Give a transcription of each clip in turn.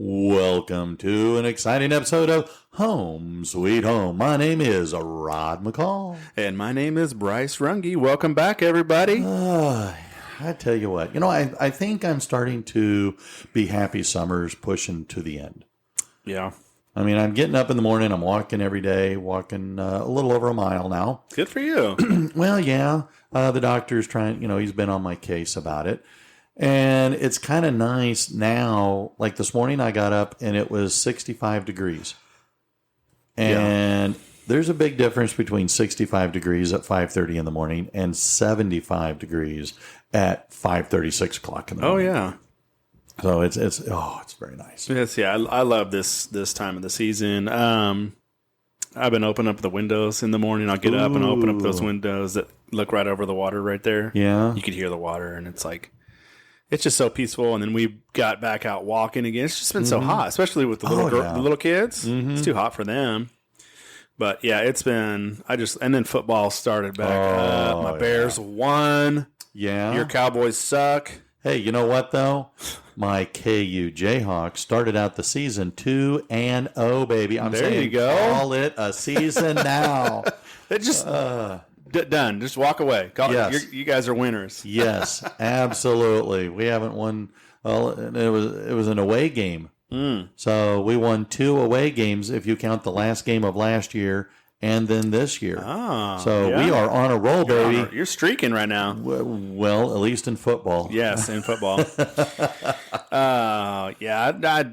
Welcome to an exciting episode of Home Sweet Home. My name is Rod McCall. And my name is Bryce Runge. Welcome back, everybody. I tell you what, I think I'm starting to be happy summer's pushing to the end. Yeah. I mean, I'm getting up in the morning. I'm walking every day, walking a little over a mile now. Good for you. Well, yeah. The doctor's trying, he's been on my case about it. And it's kind of nice now. Like this morning, I got up and it was 65 degrees. And there's a big difference between 65 degrees at 5:30 in the morning and 75 degrees at 5:30, 6 o'clock in the morning. Oh, yeah. So it's very nice. Yes, yeah. I love this time of the season. I've been opening up the windows in the morning. I'll get up and open up those windows that look right over the water right there. Yeah. You could hear the water, and it's just so peaceful. And then we got back out walking again. It's just been so hot, especially with the little kids. Mm-hmm. It's too hot for them. But yeah, it's been. And then football started back up. My Bears won. Yeah. Your Cowboys suck. Hey, you know what though? My KU Jayhawks started out the season 2-0, baby. I'm there saying, you go. Call it a season now. It just done. Just walk away. Yes. You guys are winners. Yes, absolutely. We haven't won. Well, it was an away game. So we won 2 away games if you count the last game of last year and then this year. So we are on a roll, baby. You're streaking right now. Well, at least in football. Yes, in football. I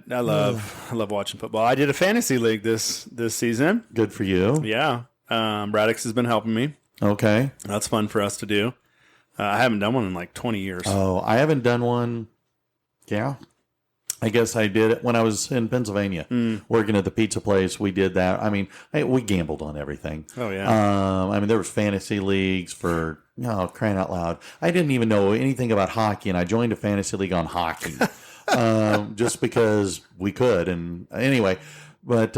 love watching football. I did a fantasy league this season. Good for you. Yeah. Radix has been helping me. Okay. That's fun for us to do. I haven't done one in like 20 years. Oh, I haven't done one. Yeah. I guess I did it when I was in Pennsylvania, working at the pizza place. We did that. I mean, we gambled on everything. Oh, yeah. There was fantasy leagues for, crying out loud. I didn't even know anything about hockey, and I joined a fantasy league on hockey just because we could. And anyway, but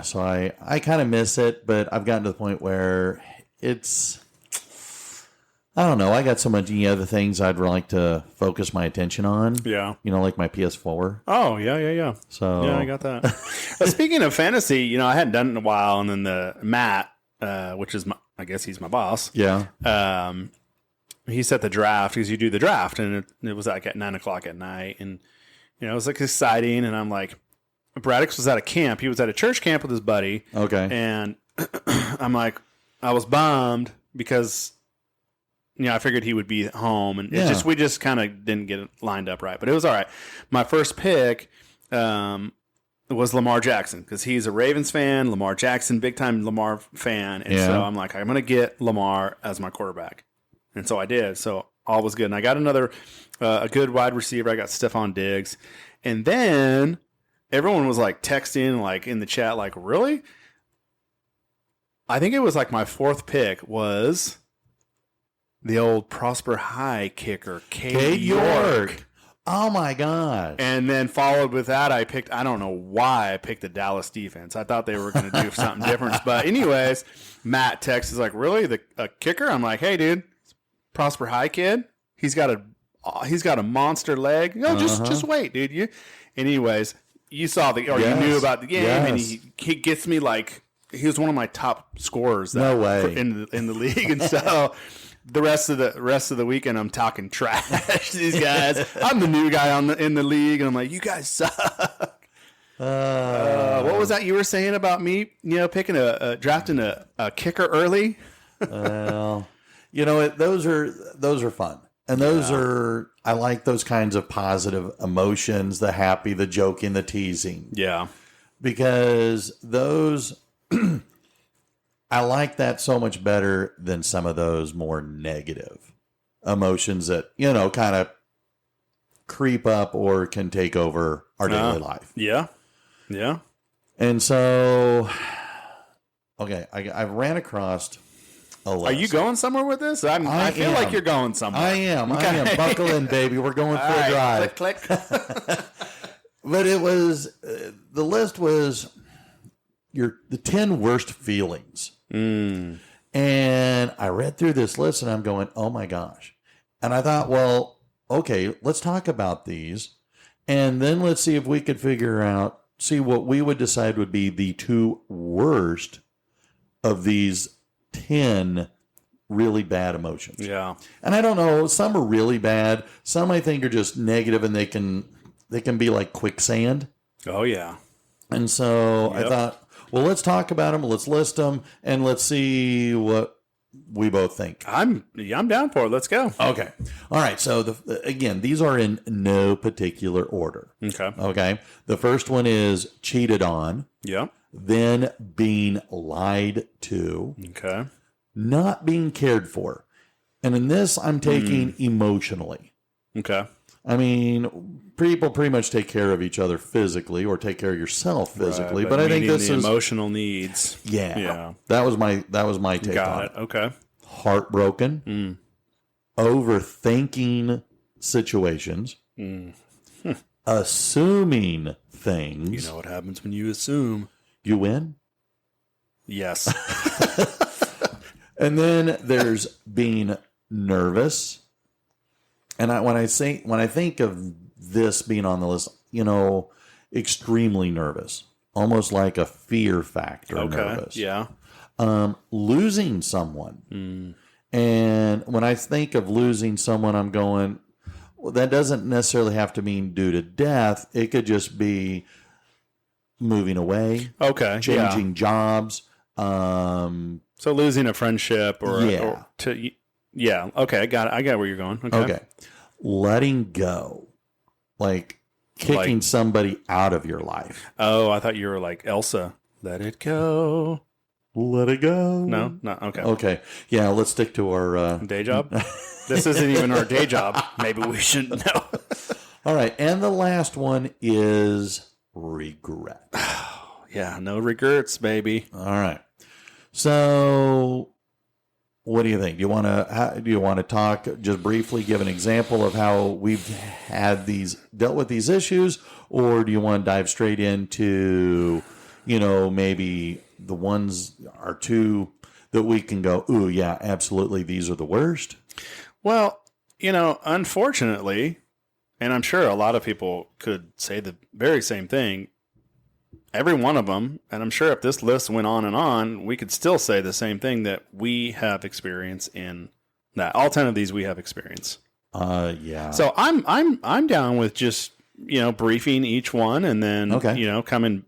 so I kind of miss it, but I've gotten to the point where it's, I don't know. I got so many other things I'd like to focus my attention on. Yeah. Like my PS4. Oh, yeah. So yeah, I got that. Speaking of fantasy, I hadn't done it in a while, and then the Matt, which is I guess he's my boss. Yeah. He set the draft because you do the draft, and it was like at 9:00 at night, and it was like exciting, and I'm like, Braddock was at a camp. He was at a church camp with his buddy. Okay. And I'm like, I was bummed because. I figured he would be at home, and we just kind of didn't get it lined up right. But it was all right. My first pick was Lamar Jackson because he's a Ravens fan, Lamar Jackson, big time Lamar fan, and so I'm like, I'm going to get Lamar as my quarterback, and so I did. So all was good, and I got another a good wide receiver. I got Stephon Diggs, and then everyone was like texting, like in the chat, like, really? I think it was like my fourth pick was. The old Prosper High kicker, Cade York. Oh, my God. And then followed with that, I don't know why I picked the Dallas defense. I thought they were going to do something different. But anyways, Matt texts is like, really? A kicker? I'm like, hey, dude, Prosper High kid. He's got a monster leg. No, just wait, dude. Anyways, you saw you knew about the game, and he gets me like, he was one of my top scorers no way. in the league. And so... The rest of the weekend, I'm talking trash to these guys. I'm the new guy in the league, and I'm like, you guys suck. What was that you were saying about me? Picking drafting a kicker early. Well, those are fun, and those are I like those kinds of positive emotions: the happy, the joking, the teasing. Yeah, because those. I like that so much better than some of those more negative emotions that, kind of creep up or can take over our daily life. Yeah. Yeah. And so, okay, I ran across a list. Are you going somewhere with this? I feel like you're going somewhere. I am. Okay. I am. Buckle in, baby. We're going for a drive. Click. But it was, the list was the 10 worst feelings. And I read through this list and I'm going, oh my gosh. And I thought, well, okay, let's talk about these. And then let's see if we could see what we would decide would be the 2 worst of these 10 really bad emotions. Yeah. And I don't know, some are really bad. Some I think are just negative and they can be like quicksand. Oh, yeah. And so I thought, well, let's talk about them, let's list them, and let's see what we both think. I'm down for it. Let's go. Okay. All right. So again, these are in no particular order. Okay. Okay. The first one is cheated on, Yeah. then being lied to, Okay. not being cared for. And in this, I'm taking emotionally. Okay. I mean, people pretty much take care of each other physically or take care of yourself physically, Right, but I think meeting this the is emotional needs. yeah. That was my take Got on it. Okay. Heartbroken, overthinking situations, assuming things. You know what happens when you assume. You win. Yes. And then there's being nervous. And when I think of this being on the list, extremely nervous, almost like a fear factor. Okay. Nervous. Yeah. Losing someone. And when I think of losing someone, I'm going, well, that doesn't necessarily have to mean due to death. It could just be moving away, Okay. changing jobs. So losing a friendship or yeah. Okay. I got it. I got where you're going. Okay. Letting go, like kicking somebody out of your life. Oh, I thought you were like Elsa. Let it go. Let it go. No. Okay. Okay. Yeah. Let's stick to our Day job. This isn't even our day job. Maybe we shouldn't know. All right. And the last one is regret. Yeah. No regrets, baby. All right. So, what do you think? Do you want to talk just briefly, give an example of how we've dealt with these issues, or do you want to dive straight into, maybe the ones or two that we can go, ooh, yeah, absolutely, these are the worst? Well, unfortunately, and I'm sure a lot of people could say the very same thing. Every one of them, and I'm sure if this list went on and on, we could still say the same thing, that we have experience in that. All 10 of these we have experience. Yeah. So I'm down with just briefing each one, and then coming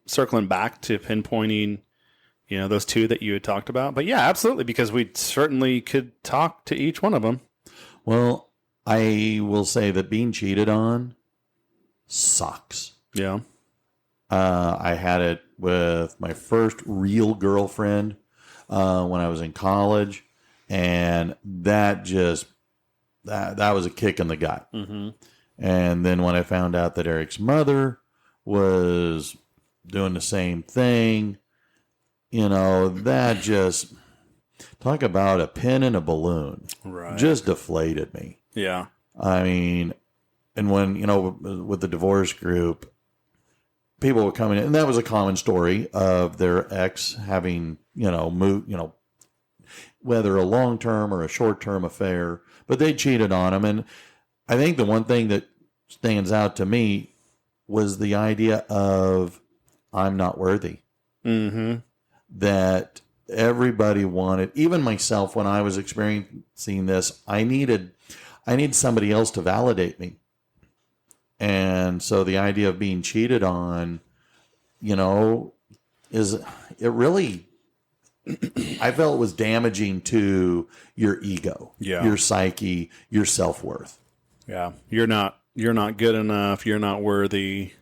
circling back to pinpointing those 2 that you had talked about. But yeah, absolutely, because we certainly could talk to each one of them. Well, I will say that being cheated on sucks. Yeah. I had it with my first real girlfriend when I was in college, and that was a kick in the gut. Mm-hmm. And then when I found out that Eric's mother was doing the same thing, that just, talk about a pin in a balloon. Right. Just deflated me. Yeah. I mean, and when, with the divorce group, people were coming in, and that was a common story of their ex having, moved, whether a long-term or a short-term affair, but they cheated on him. And I think the one thing that stands out to me was the idea of, I'm not worthy. Mm-hmm. That everybody wanted, even myself, when I was experiencing this, I needed somebody else to validate me. And so the idea of being cheated on, is it really, I felt it was damaging to your ego, your psyche, your self-worth. Yeah. You're not good enough. You're not worthy.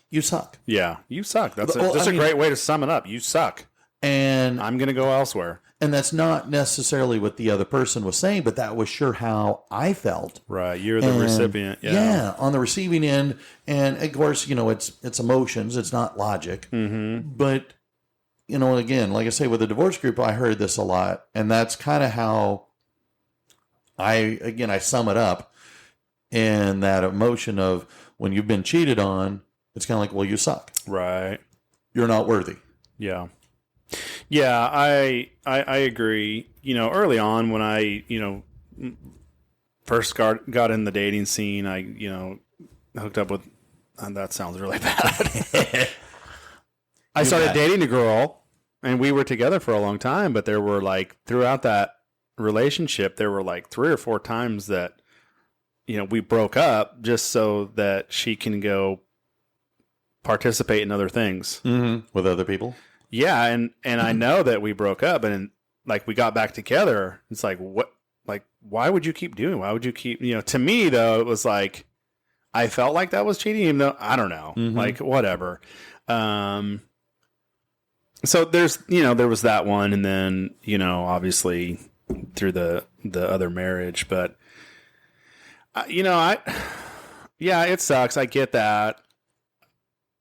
You suck. Yeah. You suck. That's a great way to sum it up. You suck. And I'm going to go elsewhere. And that's not necessarily what the other person was saying, but that was sure how I felt. Right. You're the recipient. Yeah. On the receiving end. And of course, it's emotions. It's not logic. Mm-hmm. But, again, like I say, with the divorce group, I heard this a lot. And that's kind of how I sum it up in that emotion of when you've been cheated on, it's kind of like, well, you suck. Right. You're not worthy. Yeah. Yeah, I agree. Early on when I, first got in the dating scene, I, hooked up with, and that sounds really bad. I started dating a girl and we were together for a long time, but there were throughout that relationship, there were 3 or 4 times that, we broke up just so that she can go participate in other things. Mm-hmm. With other people? Yeah, and I know that we broke up, and we got back together. It's what? Why would you keep doing? Why would you keep? To me though, it was I felt like that was cheating, even though I don't know, whatever. So there was that one, and then obviously through the other marriage, but it sucks. I get that.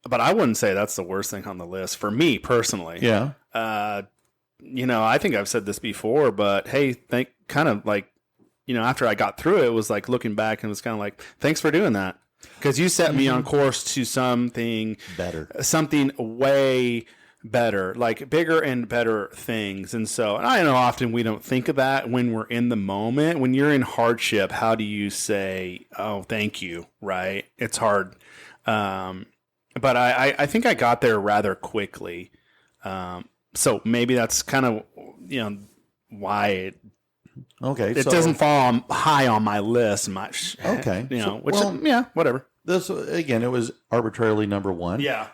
But I wouldn't say that's the worst thing on the list for me personally. Yeah. I think I've said this before, but hey, after I got through it, it was looking back and it was kind of thanks for doing that. Because you set me on course to something better, something way better, bigger and better things. And so, and I know often we don't think of that when we're in the moment. When you're in hardship, how do you say, oh, thank you, right? It's hard. But I think I got there rather quickly. So maybe that's kind of, why it doesn't fall high on my list much. Okay. Whatever. This, again, it was arbitrarily number 1. Yeah.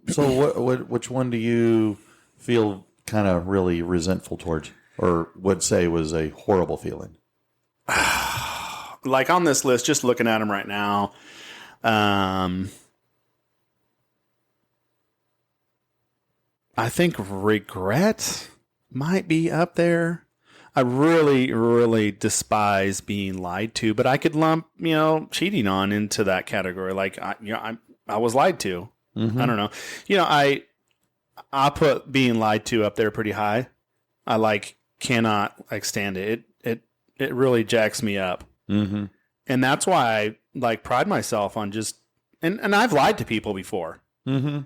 So which one do you feel kind of really resentful towards, or would say was a horrible feeling? On this list, just looking at them right now, I think regret might be up there. I really, really despise being lied to, but I could lump, cheating on into that category. I was lied to. Mm-hmm. I don't know. I put being lied to up there pretty high. I cannot stand it. It really jacks me up. Mm-hmm. And that's why I pride myself on just, and I've lied to people before. Mm-hmm.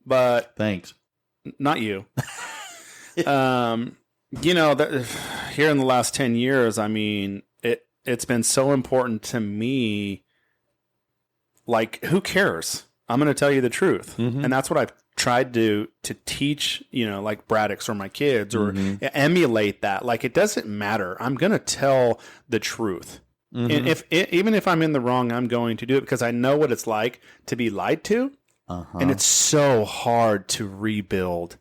But thanks. Not you. Here in the last 10 years, I mean, it's been so important to me. Who cares? I'm going to tell you the truth. Mm-hmm. And that's what I've tried to teach, Braddock's or my kids, or emulate that. It doesn't matter. I'm going to tell the truth. Mm-hmm. And even if I'm in the wrong, I'm going to do it because I know what it's like to be lied to. Uh-huh. And it's so hard to rebuild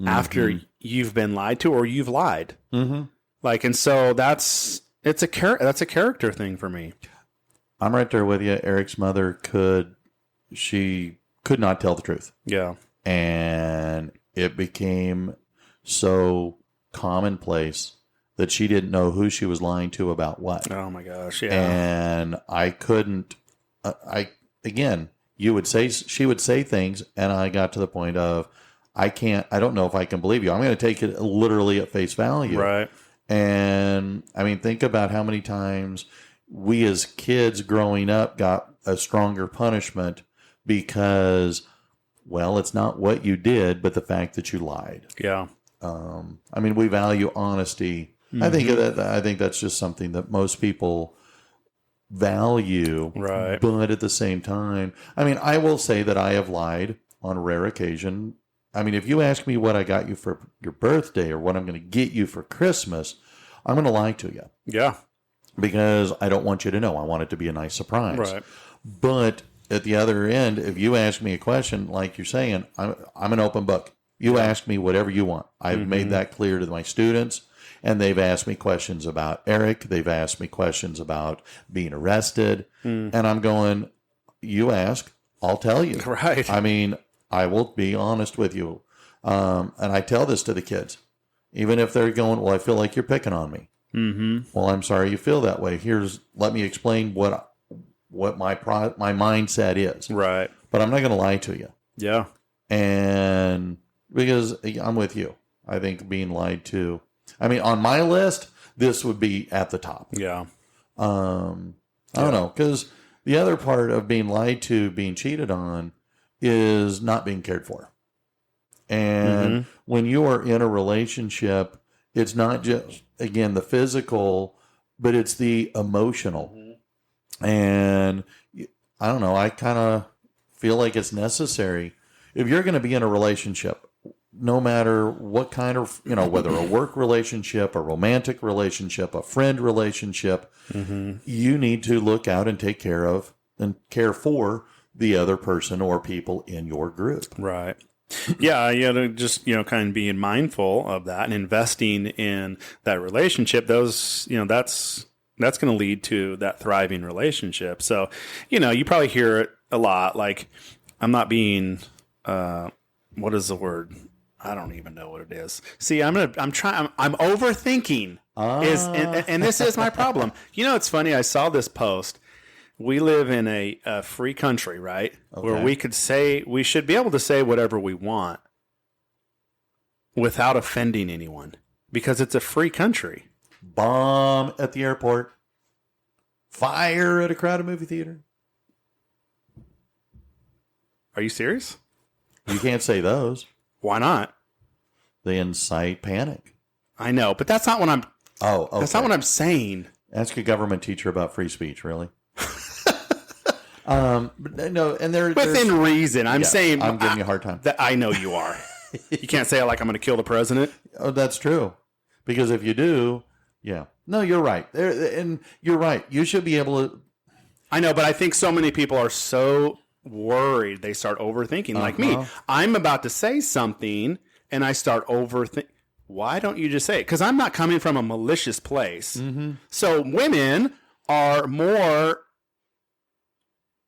after you've been lied to or you've lied. Mm-hmm. And so that's a character thing for me. I'm right there with you. Eric's mother could not tell the truth. Yeah. And it became so commonplace that she didn't know who she was lying to about what. Oh my gosh. Yeah. And I couldn't, she would say things, and I got to the point of, I don't know if I can believe you. I'm going to take it literally at face value. Right. And I mean, think about how many times we as kids growing up got a stronger punishment because, well, it's not what you did, but the fact that you lied. Yeah. I mean, we value honesty. Mm-hmm. I think that's just something that most people value. Right. But at the same time, I mean, I will say that I have lied on a rare occasion. I mean, if you ask me what I got you for your birthday or what I'm going to get you for Christmas, I'm going to lie to you. Yeah. Because I don't want you to know. I want it to be a nice surprise. Right. But at the other end, if you ask me a question, like you're saying, I'm an open book. You ask me whatever you want. I've made that clear to my students, and they've asked me questions about Eric. They've asked me questions about being arrested. And I'm going, you ask, I'll tell you. Right. I mean, I will be honest with you. And I tell this to the kids. Even if they're going, well, I feel like you're picking on me. Mm-hmm. Well, I'm sorry you feel that way. Let me explain what my mindset is. Right. But I'm not going to lie to you. Yeah. And because I'm with you. I think being lied to, I mean, on my list, this would be at the top. Yeah. I don't know. Because the other part of being lied to, being cheated on, is not being cared for. And when you are in a relationship, it's not just, again, the physical, but it's the emotional. And I don't know, I kind of feel like it's necessary. If you're going to be in a relationship, no matter what kind of, whether a work relationship, a romantic relationship, a friend relationship, you need to look out and take care of and care for the other person or people in your group. Right. Yeah, just kind of being mindful of that and investing in that relationship. Those, that's going to lead to that thriving relationship. So, you probably hear it a lot. Like, I'm not being, what is the word? I don't even know what it is. See, I'm overthinking. And this is my problem. It's funny. I saw this post. We live in a free country, right? Okay. Where we should be able to say whatever we want without offending anyone because it's a free country. Bomb at the airport. Fire at a crowded movie theater. Are you serious? You can't say those. Why not? They incite panic. I know, but that's not what I'm... Oh, okay. That's not what I'm saying. Ask a government teacher about free speech, really. But no, and within reason. I'm saying... I'm giving you a hard time. I know you are. You can't say it like I'm going to kill the president. Oh, that's true. Because if you do, yeah. No, you're right. And you're right. You should be able to... I know, but I think so many people are so worried they start overthinking. Like me. I'm about to say something and I start overthinking. Why don't you just say it? Because I'm not coming from a malicious place. So women are more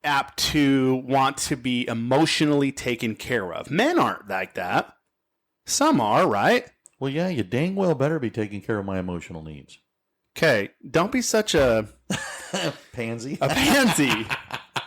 apt to want to be emotionally taken care of. Men aren't like that. Some are, right? Well, yeah, you dang well better be taking care of my emotional needs. Okay, don't be such a... pansy. A pansy.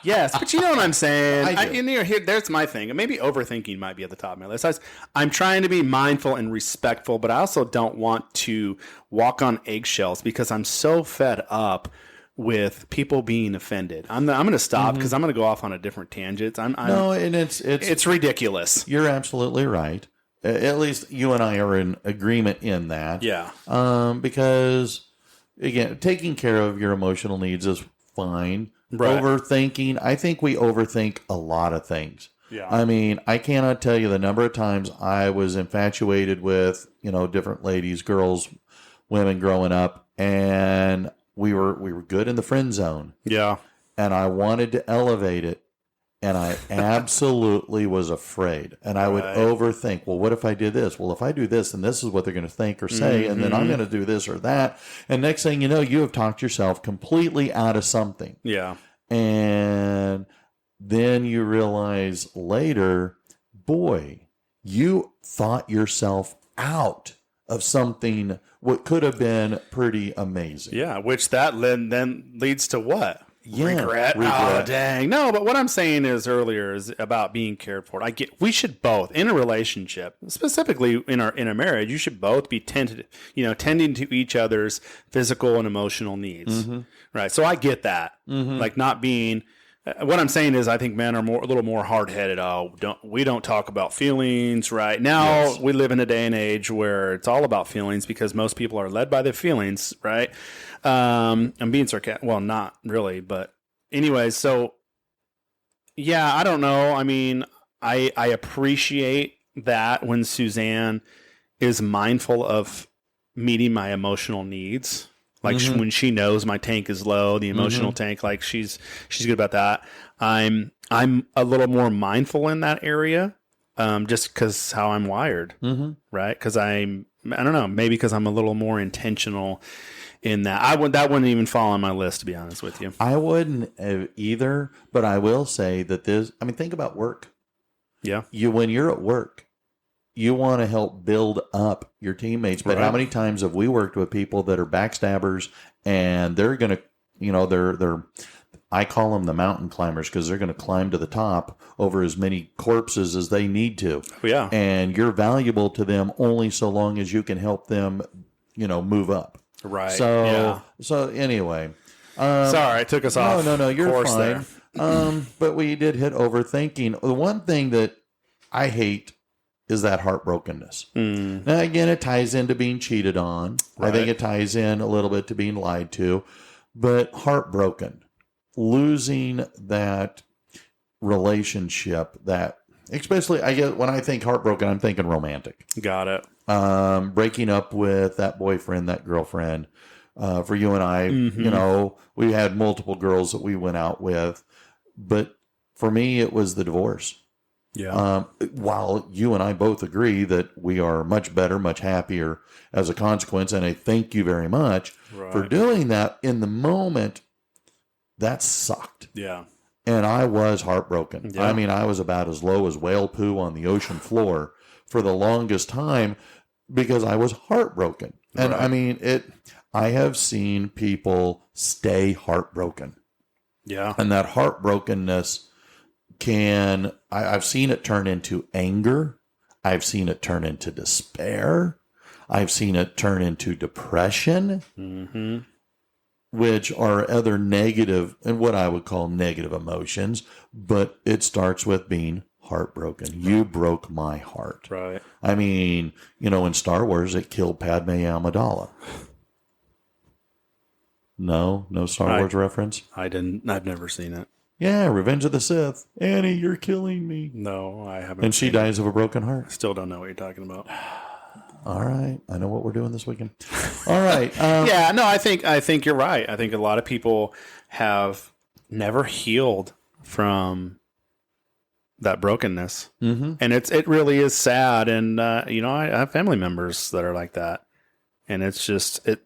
Yes, but you know what I'm saying. Here, there's my thing. Maybe overthinking might be at the top of my list. I'm trying to be mindful and respectful, but I also don't want to walk on eggshells because I'm so fed up with people being offended. I'm going to stop because I'm going to go off on a different tangent. No, and it's ridiculous. You're absolutely right. At least you and I are in agreement in that. Yeah. Because again, taking care of your emotional needs is fine. Right. Overthinking, I think we overthink a lot of things. Yeah. I mean, I cannot tell you the number of times I was infatuated with, different ladies, girls, women growing up, and we were good in the friend zone. Yeah. And I wanted to elevate it, and I absolutely was afraid. And I would overthink, well, what if I did this? Well, if I do this, then this is what they're going to think or say, and then I'm going to do this or that. And next thing you know, you have talked yourself completely out of something. Yeah. And then you realize later, boy, you thought yourself out of something what could have been pretty amazing. Yeah, which that then leads to what? Yeah, regret. Oh, dang. No, but what I'm saying is earlier is about being cared for. We should both in a relationship, specifically in a marriage, you should both be tending to each other's physical and emotional needs. Right. So I get that. Like not being what I'm saying is I think men are a little more hard-headed. We don't talk about feelings right now. Yes. We live in a day and age where it's all about feelings because most people are led by their feelings, right? I'm being sarcastic. Well, not really, but anyways. So, yeah, I don't know. I mean, I appreciate that when Suzanne is mindful of meeting my emotional needs. Like when she knows my tank is low, the emotional tank, like she's good about that. I'm a little more mindful in that area, just because how I'm wired, right? Because I don't know, maybe because I'm a little more intentional in that. That wouldn't even fall on my list, to be honest with you. I wouldn't either, but I will say that think about work. Yeah, when you're at work, you want to help build up your teammates. But how many times have we worked with people that are backstabbers and they're going to, they're I call them the mountain climbers because they're going to climb to the top over as many corpses as they need to. Yeah. And you're valuable to them only so long as you can help them, move up. Right. So anyway. Sorry, I took us off. No, you're fine. There. But we did hit overthinking. The one thing that I hate is that heartbrokenness. Now, again, it ties into being cheated on. I think it ties in a little bit to being lied to, but heartbroken, losing that relationship, that especially, I guess when I think heartbroken, I'm thinking romantic. Got it. Breaking up with that boyfriend, that girlfriend. For you and I, you know, we had multiple girls that we went out with, but for me, it was the divorce. Yeah. While you and I both agree that we are much better, much happier as a consequence, and I thank you very much for doing that. In the moment, that sucked. Yeah. And I was heartbroken. Yeah. I mean, I was about as low as whale poo on the ocean floor for the longest time because I was heartbroken. And I mean, I have seen people stay heartbroken. Yeah. And that heartbrokenness I've seen it turn into anger. I've seen it turn into despair. I've seen it turn into depression, which are other negative and what I would call negative emotions. But it starts with being heartbroken. You broke my heart. Right. I mean, you know, in Star Wars, it killed Padme Amidala. No Star Wars reference? I've never seen it. Yeah, Revenge of the Sith. Annie, you're killing me. No, I haven't. And she dies of a broken heart. Still don't know what you're talking about. All right. I know what we're doing this weekend. All right. Yeah, no, I think you're right. I think a lot of people have never healed from that brokenness. And it really is sad. And, you know, I have family members that are like that. And it's just, it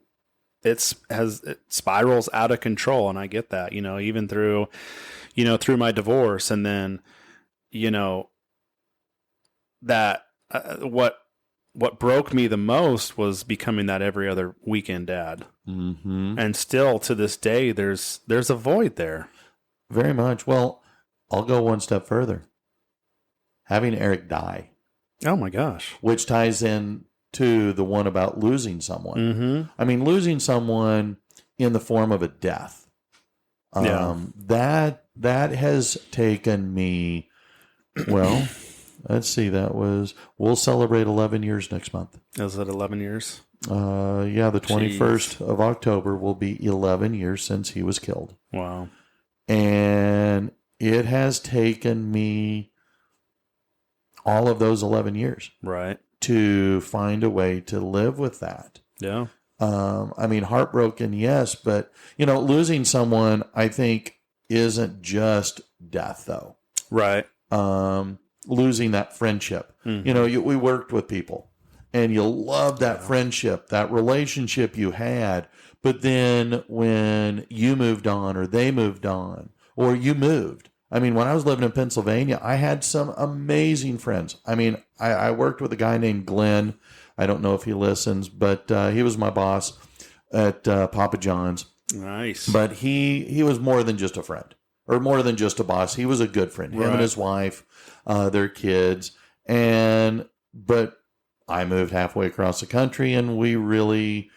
spirals out of control. And I get that, you know, even through my divorce. And then, you know, that what broke me the most was becoming that every other weekend dad. And still to this day, there's a void there. Very much. Well, I'll go one step further. Having Eric die. Oh my gosh. Which ties in to the one about losing someone. I mean, losing someone in the form of a death. That has taken me, well, let's see, we'll celebrate 11 years next month. Is it 11 years? Yeah, the 21st of October will be 11 years since he was killed. Wow. And it has taken me all of those 11 years. Right. To find a way to live with that. Yeah. I mean, heartbroken, yes, but, you know, losing someone, I think, isn't just death, though. Right. Losing that friendship. You know, we worked with people, and you love that friendship, that relationship you had, but then when you moved on, or they moved on, or you moved. I mean, when I was living in Pennsylvania, I had some amazing friends. I mean, I worked with a guy named Glenn. I don't know if he listens, but he was my boss at Papa John's. Nice. But he was more than just a friend, or more than just a boss. He was a good friend. Him and his wife, their kids. But I moved halfway across the country, and we really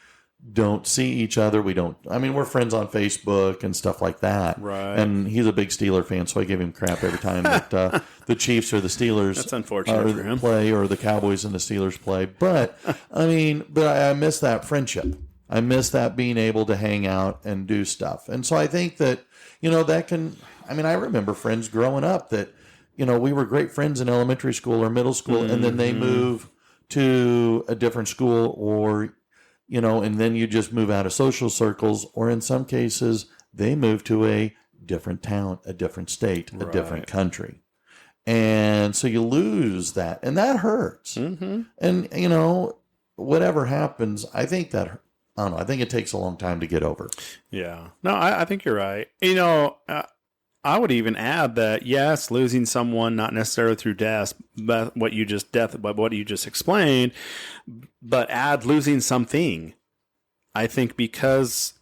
don't see each other. We're friends on Facebook and stuff like that. Right. And he's a big Steeler fan, so I give him crap every time that the Chiefs or the Steelers That's unfortunate for him. play, or the Cowboys and the Steelers play. But, I miss that friendship. I miss that being able to hang out and do stuff. And so I think that, you know, I remember friends growing up that, you know, we were great friends in elementary school or middle school, and then they move to a different school, or, you know, and then you just move out of social circles, or in some cases, they move to a different town, a different state, a different country. And so you lose that, and that hurts. And, you know, whatever happens, I think it takes a long time to get over. Yeah. No, I think you're right. You know, I would even add that, yes, losing someone, not necessarily through death, but what you just explained, but add losing something. I think because,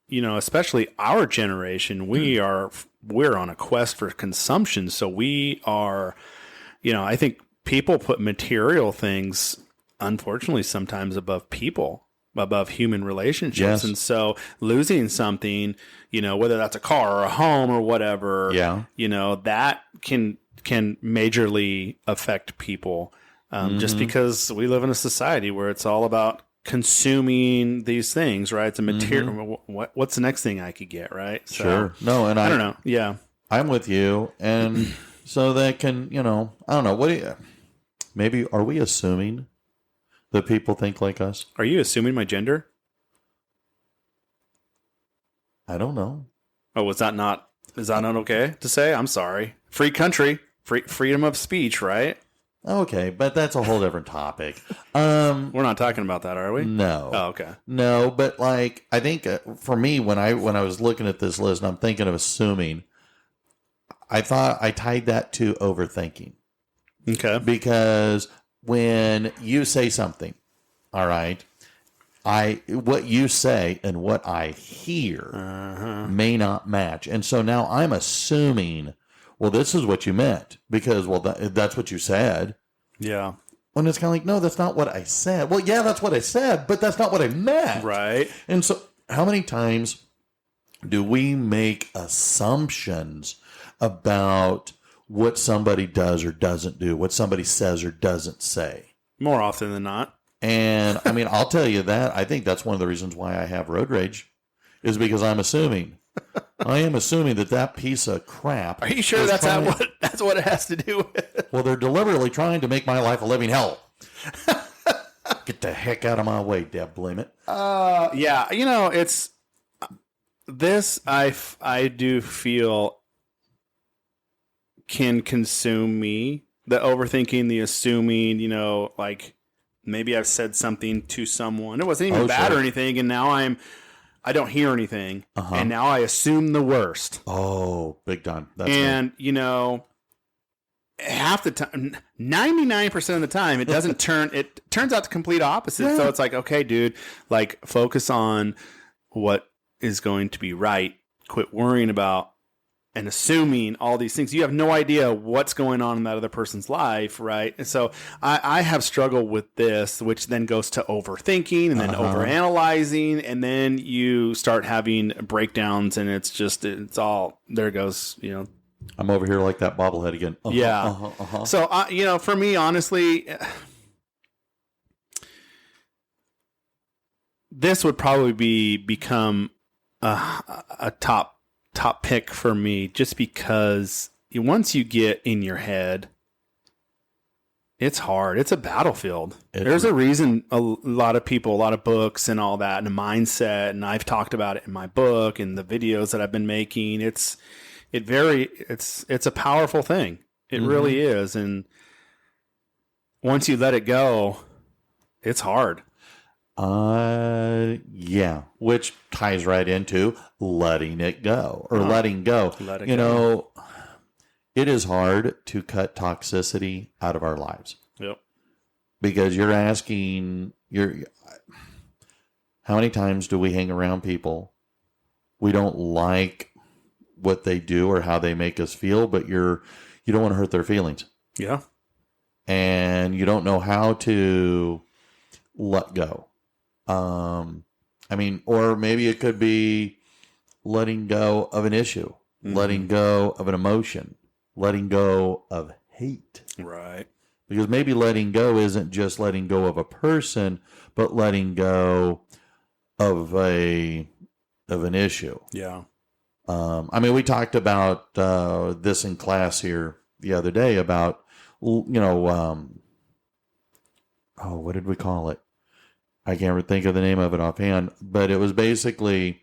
you know, especially our generation, we're on a quest for consumption. So we are, you know, I think people put material things, unfortunately, sometimes above people, above human relationships. Yes. And so losing something, you know, whether that's a car or a home or whatever, you know, that can majorly affect people. Just because we live in a society where it's all about consuming these things, right? It's a material. What's the next thing I could get, right? So, Sure. No, and I don't know. Yeah. I'm with you. And so that can, I don't know. Maybe, are we assuming that people think like us? Are you assuming my gender? I don't know. Oh, is that not okay to say? I'm sorry. Free country, freedom of speech, right? Okay, but that's a whole different topic. We're not talking about that, are we? No. Oh, okay. No, but like I think for me when I was looking at this list and I'm thinking of assuming, I thought I tied that to overthinking. Okay. Because when you say something, all right, what you say and what I hear may not match. And so now I'm assuming, well, this is what you meant because, well, that's what you said. Yeah. And it's kind of like, no, that's not what I said. Well, yeah, that's what I said, but that's not what I meant. Right. And so how many times do we make assumptions about what somebody does or doesn't do, what somebody says or doesn't say? More often than not. And I mean, I'll tell you that. I think that's one of the reasons why I have road rage is because I'm assuming. I am assuming that piece of crap. Are you sure that's what it has to do with? Well, they're deliberately trying to make my life a living hell. Get the heck out of my way, Deb Blame it. Yeah, it's this I do feel can consume me. The overthinking, the assuming, like maybe I've said something to someone. It wasn't even bad or anything, and now I don't hear anything, and now I assume the worst. Oh, big time. That's and me. Half the time, 99% of the time, it doesn't turn. It turns out the complete opposite. Yeah. So it's like, okay, dude, like focus on what is going to be right. Quit worrying about and assuming all these things. You have no idea what's going on in that other person's life, right? And so I have struggled with this, which then goes to overthinking and then overanalyzing, and then you start having breakdowns, and it's all, there goes, I'm over here like that bobblehead again. Yeah. So, for me, honestly, this would probably become a top pick for me, just because once you get in your head, it's hard. It's a battlefield. There's a reason a lot of people, a lot of books and all that, and a mindset, and I've talked about it in my book and the videos that I've been making. It's a powerful thing. It really is. And once you let it go, it's hard. Yeah, which ties right into letting it go or letting go. Let it go. It is hard to cut toxicity out of our lives. Yep. Because you're asking, how many times do we hang around people? We don't like what they do or how they make us feel, but you don't want to hurt their feelings. Yeah. And you don't know how to let go. Or maybe it could be letting go of an issue, letting go of an emotion, letting go of hate. Right. Because maybe letting go isn't just letting go of a person, but letting go of an issue. Yeah. We talked about this in class here the other day about, what did we call it? I can't think of the name of it offhand, but it was basically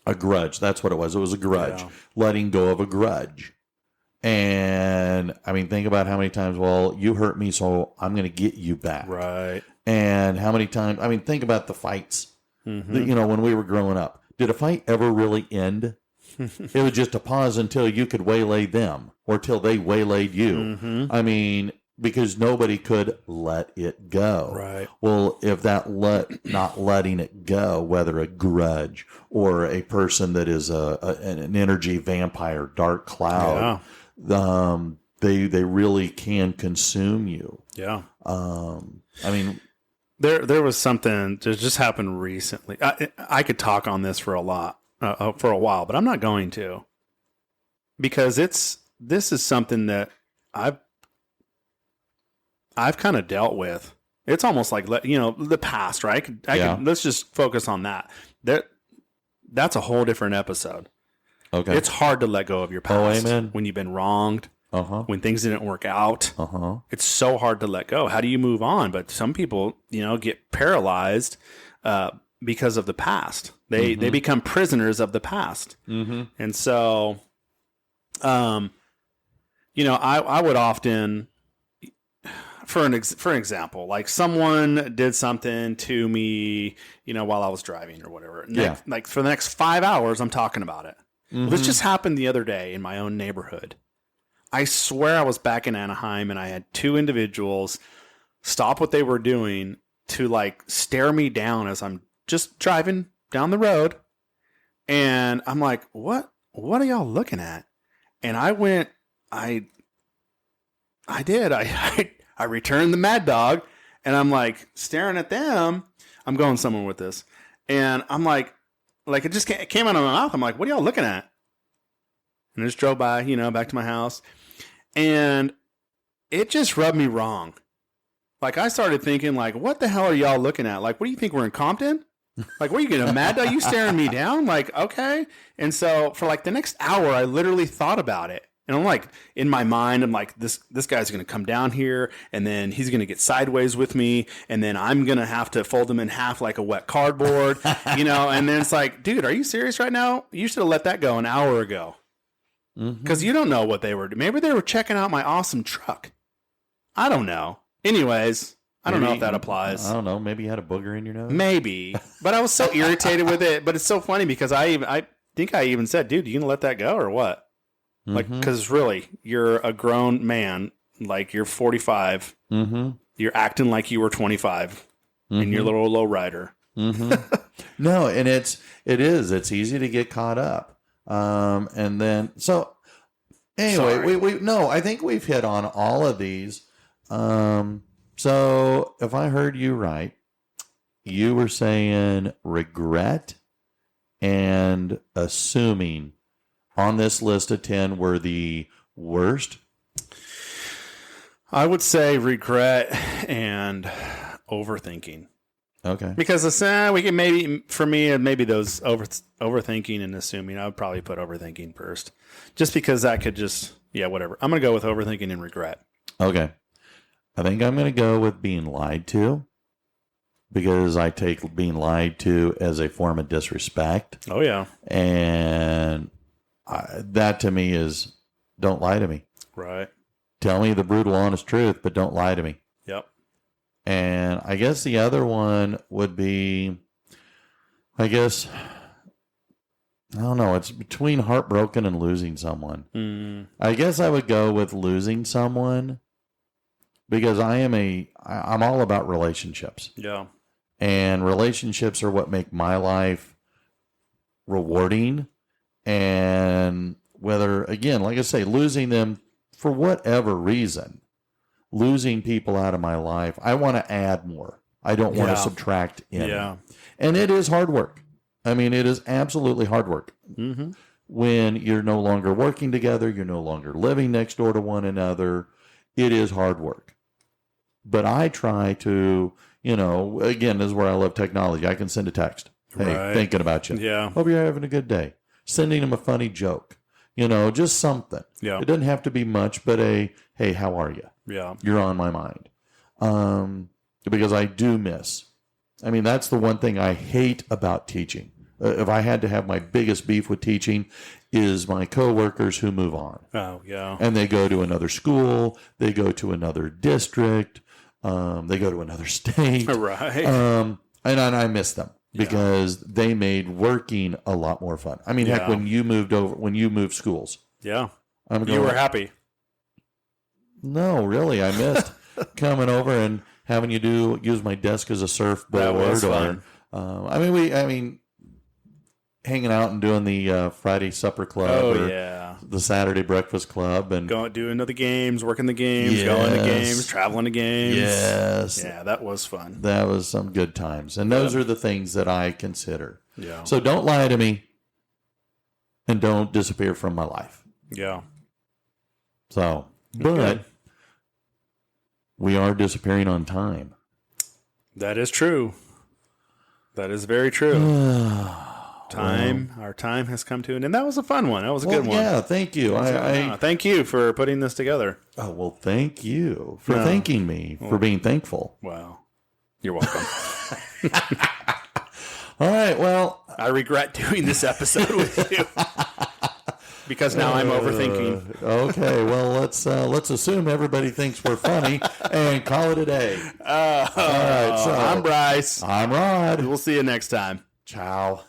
a grudge. That's what it was. It was a grudge, letting go of a grudge. And think about how many times, well, you hurt me, so I'm going to get you back. Right. And how many times, think about the fights, that, when we were growing up. Did a fight ever really end? It was just a pause until you could waylay them or till they waylaid you. Because nobody could let it go. Right. Well, if that not letting it go, whether a grudge or a person that is an energy vampire, dark cloud, they really can consume you. Yeah. There was something that just happened recently. I could talk on this for a while, but I'm not going to, because this is something that I've kind of dealt with. It's almost like, the past, right? Let's just focus on that. That's a whole different episode. Okay. It's hard to let go of your past. Amen. When you've been wronged, when things didn't work out. It's so hard to let go. How do you move on? But some people, get paralyzed because of the past. They become prisoners of the past. And so, I would often, for an example, like someone did something to me, while I was driving or whatever. Like for the next 5 hours, I'm talking about it. This just happened the other day in my own neighborhood. I swear I was back in Anaheim and I had two individuals stop what they were doing to like stare me down as I'm just driving down the road. And I'm like, what are y'all looking at? And I returned the mad dog and I'm like staring at them. I'm going somewhere with this. And I'm like it just came out of my mouth. I'm like, what are y'all looking at? And I just drove by, back to my house. And it just rubbed me wrong. Like I started thinking like, what the hell are y'all looking at? Like, what do you think we're in Compton? Like, what are you getting mad dog? You staring me down? Like, okay. And so for like the next hour, I literally thought about it. And I'm like, in my mind, I'm like, this guy's going to come down here and then he's going to get sideways with me. And then I'm going to have to fold him in half like a wet cardboard, and then it's like, dude, are you serious right now? You should have let that go an hour ago. Because you don't know what they were doing. Maybe they were checking out my awesome truck. I don't know. Anyways, I don't know if that applies. I don't know. Maybe you had a booger in your nose? Maybe. But I was so irritated with it. But it's so funny because I think I even said, dude, you going to let that go or what? Like, because really, you're a grown man. Like, you're 45. You're acting like you were 25 in your little lowrider. No, and it's easy to get caught up. And then, so anyway, I think we've hit on all of these. So if I heard you right, you were saying regret and assuming on this list of 10 were the worst? I would say regret and overthinking. Okay. Because we can maybe those overthinking and assuming, I would probably put overthinking first. Just because that could whatever. I'm going to go with overthinking and regret. Okay. I think I'm going to go with being lied to because I take being lied to as a form of disrespect. Oh, yeah. And that to me is, don't lie to me. Right. Tell me the brutal, honest truth, but don't lie to me. Yep. And I guess the other one would be, I don't know, it's between heartbroken and losing someone. I guess I would go with losing someone because I'm all about relationships. Yeah. And relationships are what make my life rewarding. And whether, again, like I say, losing them for whatever reason, losing people out of my life, I want to add more. I don't want to subtract in. Yeah. And it is hard work. I mean, it is absolutely hard work. When you're no longer working together, you're no longer living next door to one another, it is hard work. But I try to, again, this is where I love technology. I can send a text. Hey, thinking about you. Yeah. Hope you're having a good day. Sending them a funny joke. Just something. Yeah. It doesn't have to be much, but hey, how are you? Yeah. You're on my mind. Because I do miss. I mean, that's the one thing I hate about teaching. If I had to have my biggest beef with teaching is my coworkers who move on. Oh, yeah. And they go to another school. They go to another district. They go to another state. Right. And I miss them. Because they made working a lot more fun. I mean, heck, when you moved schools. Yeah. You were happy. No, really. I missed coming over and having you use my desk as a surfboard. That was fun. Hanging out and doing the Friday supper club the Saturday breakfast club and doing the games, working the games, going to games, traveling to games. Yes. Yeah, that was fun. That was some good times. And those are the things that I consider. Yeah. So don't lie to me and don't disappear from my life. Yeah. So, but we are disappearing on time. That is true. That is very true. Our time has come to an end. That was a fun one. That was a good one. Yeah, thank you. Thank you for putting this together. Oh, well, thank you for thanking me for being thankful. Wow. You're welcome. All right, well, I regret doing this episode with you because now I'm overthinking. Okay, well, let's assume everybody thinks we're funny and call it a day. All right, so I'm Bryce. I'm Rod. We'll see you next time. Ciao.